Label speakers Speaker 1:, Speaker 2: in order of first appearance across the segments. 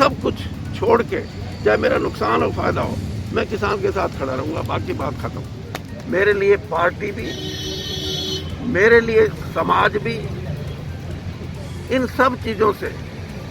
Speaker 1: सब कुछ छोड़ के, चाहे मेरा नुकसान हो फायदा हो, मैं किसान के साथ खड़ा रहूँगा। बाकी बात खत्म। मेरे लिए पार्टी भी, मेरे लिए समाज भी, इन सब चीज़ों से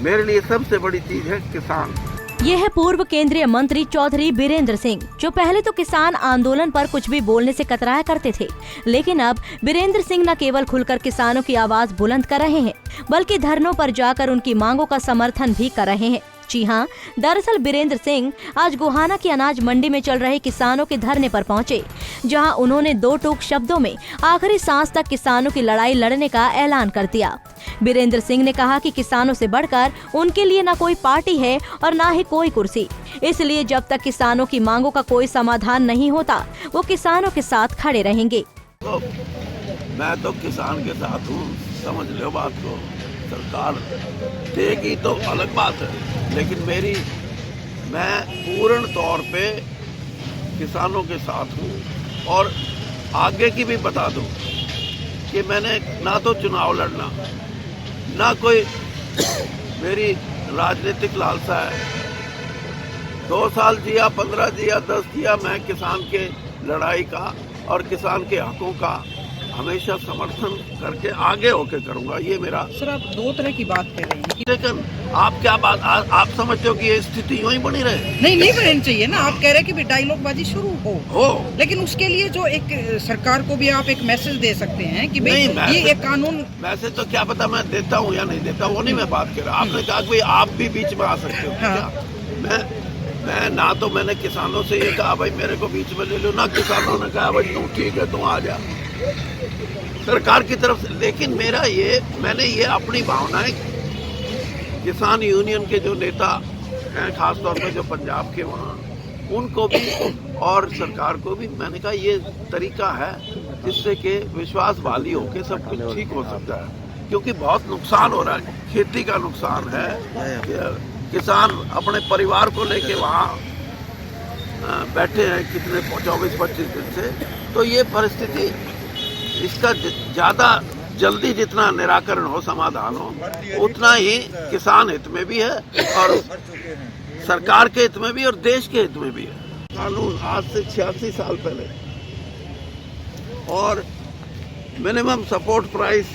Speaker 1: मेरे लिए सबसे बड़ी चीज़ है किसान।
Speaker 2: ये है पूर्व केंद्रीय मंत्री चौधरी बीरेंद्र सिंह, जो पहले तो किसान आंदोलन पर कुछ भी बोलने से कतराया करते थे, लेकिन अब बीरेंद्र सिंह न केवल खुलकर किसानों की आवाज बुलंद कर रहे हैं, बल्कि धरनों पर जाकर उनकी मांगों का समर्थन भी कर रहे हैं। जी हाँ, दरअसल बीरेंद्र सिंह आज गोहाना की अनाज मंडी में चल रहे किसानों के धरने पर पहुंचे, जहां उन्होंने दो टूक शब्दों में आखिरी सांस तक किसानों की लड़ाई लड़ने का ऐलान कर दिया। बीरेंद्र सिंह ने कहा कि किसानों से बढ़कर उनके लिए न कोई पार्टी है और न ही कोई कुर्सी, इसलिए जब तक किसानों की मांगों का कोई समाधान नहीं होता, वो किसानों के साथ खड़े रहेंगे।
Speaker 1: तो मैं तो किसान के साथ हूँ, समझ लो बात को। सरकार देगी तो अलग बात है, लेकिन मैं पूर्ण तौर पे किसानों के साथ हूँ। और आगे की भी बता दूँ कि मैंने ना तो चुनाव लड़ना, ना कोई मेरी राजनीतिक लालसा है। 2 साल जिया, 15 जिया, 10 जिया, मैं किसान के लड़ाई का और किसान के हकों का हमेशा समर्थन करके आगे होके करूंगा। ये मेरा।
Speaker 3: सर, आप दो तरह की बात कह रहे हैं,
Speaker 1: लेकिन आप क्या बात आप समझते हो कि ये स्थिति यूं ही बनी रहे?
Speaker 3: नहीं बननी चाहिए ना। आप कह रहे हैं कि डायलॉगबाजी शुरू हो, लेकिन उसके लिए जो एक सरकार को भी आप एक मैसेज दे सकते हैं कि भाई ये एक कानून।
Speaker 1: मैसेज तो क्या पता मैं देता हूँ या नहीं देता, वो नहीं मैं बात कर रहा। आपने कहा कि आप भी बीच में आ सकते हो। क्या मैं ना तो मैंने किसानों से ये कहा भाई मेरे को बीच में ले लो, ना किसानों ने कहा भाई तुम ठीक है तुम आ जा सरकार की तरफ से। लेकिन मैंने ये अपनी भावनाएं किसान यूनियन के जो नेता हैं, खासतौर पर जो पंजाब के, वहाँ उनको भी और सरकार को भी मैंने कहा ये तरीका है जिससे कि विश्वास वाली होके सब कुछ ठीक हो सकता है। क्योंकि बहुत नुकसान हो रहा है, खेती का नुकसान है। किसान अपने परिवार को लेके वहाँ बैठे हैं कितने 24-25 दिन से। तो ये परिस्थिति, इसका ज़्यादा जल्दी जितना निराकरण हो, समाधान हो, उतना ही किसान हित में भी है और सरकार के हित में भी और देश के हित में भी है। कानून आज से 86 साल पहले और मिनिमम सपोर्ट प्राइस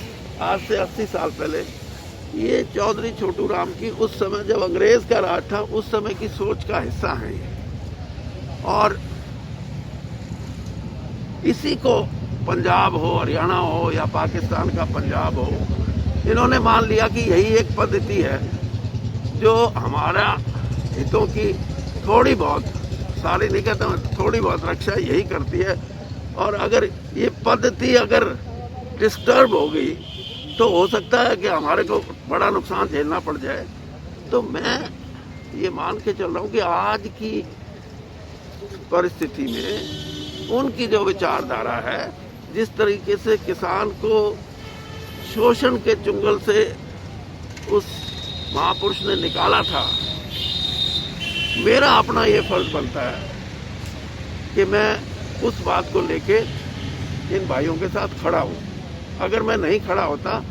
Speaker 1: आज से 80 साल पहले, ये चौधरी छोटू राम की उस समय जब अंग्रेज का राज था उस समय की सोच का हिस्सा है ये। और इसी को पंजाब हो, हरियाणा हो या पाकिस्तान का पंजाब हो, इन्होंने मान लिया कि यही एक पद्धति है जो हमारा हितों की थोड़ी बहुत, सारी नहीं कहता मैं, थोड़ी बहुत रक्षा यही करती है। और अगर ये पद्धति अगर डिस्टर्ब हो गई तो हो सकता है कि हमारे को बड़ा नुकसान झेलना पड़ जाए। तो मैं ये मान के चल रहा हूँ कि आज की परिस्थिति में उनकी जो विचारधारा है, जिस तरीके से किसान को शोषण के चुंगल से उस महापुरुष ने निकाला था, मेरा अपना ये फर्ज बनता है कि मैं उस बात को लेके इन भाइयों के साथ खड़ा हूँ। अगर मैं नहीं खड़ा होता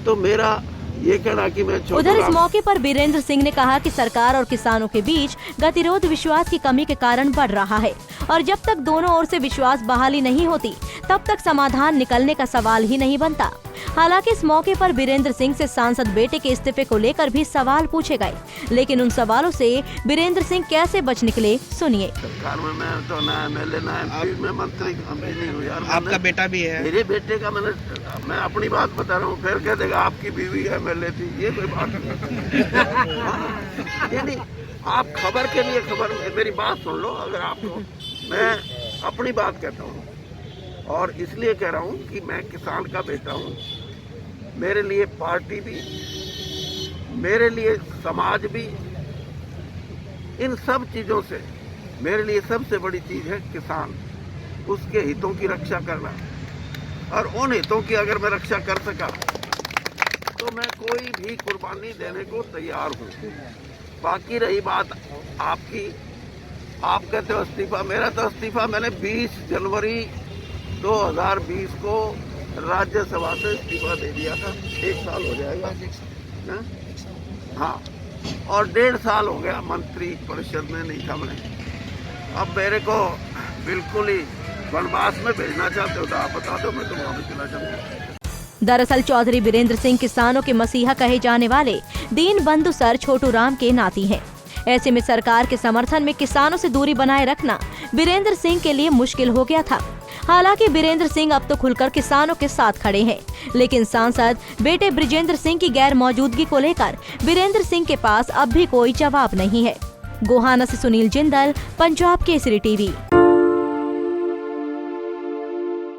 Speaker 1: तो मेरा ये कहना कि मैं
Speaker 2: उधर इस मौके पर बीरेंद्र सिंह ने कहा कि सरकार और किसानों के बीच गतिरोध विश्वास की कमी के कारण बढ़ रहा है और जब तक दोनों ओर से विश्वास बहाली नहीं होती तब तक समाधान निकलने का सवाल ही नहीं बनता। हालांकि इस मौके पर बीरेंद्र सिंह से सांसद बेटे के इस्तीफे को लेकर भी सवाल पूछे गए, लेकिन उन सवालों से बीरेंद्र सिंह कैसे बच निकले, सुनिए।
Speaker 1: सरकार में मैं तो ना एमएलए ना एमपी में मंत्री नहीं हूँ यार।
Speaker 3: आपका बेटा भी है।
Speaker 1: मेरे बेटे का मैं अपनी बात बता रहा हूँ, फिर कह देगा आपकी बीवी एमएलए थी, ये कोई बात नहीं। आप खबर के लिए मेरी बात सुन लो। अगर आपको, मैं अपनी बात कहता हूँ और इसलिए कह रहा हूँ कि मैं किसान का बेटा हूँ। मेरे लिए पार्टी भी, मेरे लिए समाज भी, इन सब चीज़ों से मेरे लिए सबसे बड़ी चीज़ है किसान, उसके हितों की रक्षा करना। और उन हितों की अगर मैं रक्षा कर सका तो मैं कोई भी कुर्बानी देने को तैयार हूँ। बाकी रही बात आपकी, आप कहते हो इस्तीफा, मेरा तो इस्तीफा मैंने 20 जनवरी 2020 को राज्यसभा से इस्तीफा दे दिया था। 1 साल हो जाएगा ना? हाँ, और 1.5 साल हो गया मंत्री परिषद में नहीं था मैं। अब मेरे को बिल्कुल ही वनवास में भेजना चाहते हो तो आप बता दो, मैं तो वहाँ भी चला जाऊंगा।
Speaker 2: दरअसल चौधरी बीरेंद्र सिंह किसानों के मसीहा कहे जाने वाले दीन बंधु सर छोटू राम के नाती हैं। ऐसे में सरकार के समर्थन में किसानों से दूरी बनाए रखना बीरेंद्र सिंह के लिए मुश्किल हो गया था। हालांकि बीरेंद्र सिंह अब तो खुलकर किसानों के साथ खड़े हैं, लेकिन सांसद बेटे बृजेंद्र सिंह की गैर मौजूदगी को लेकर बीरेंद्र सिंह के पास अब भी कोई जवाब नहीं है। गोहाना से सुनील जिंदल, पंजाब केसरी टीवी।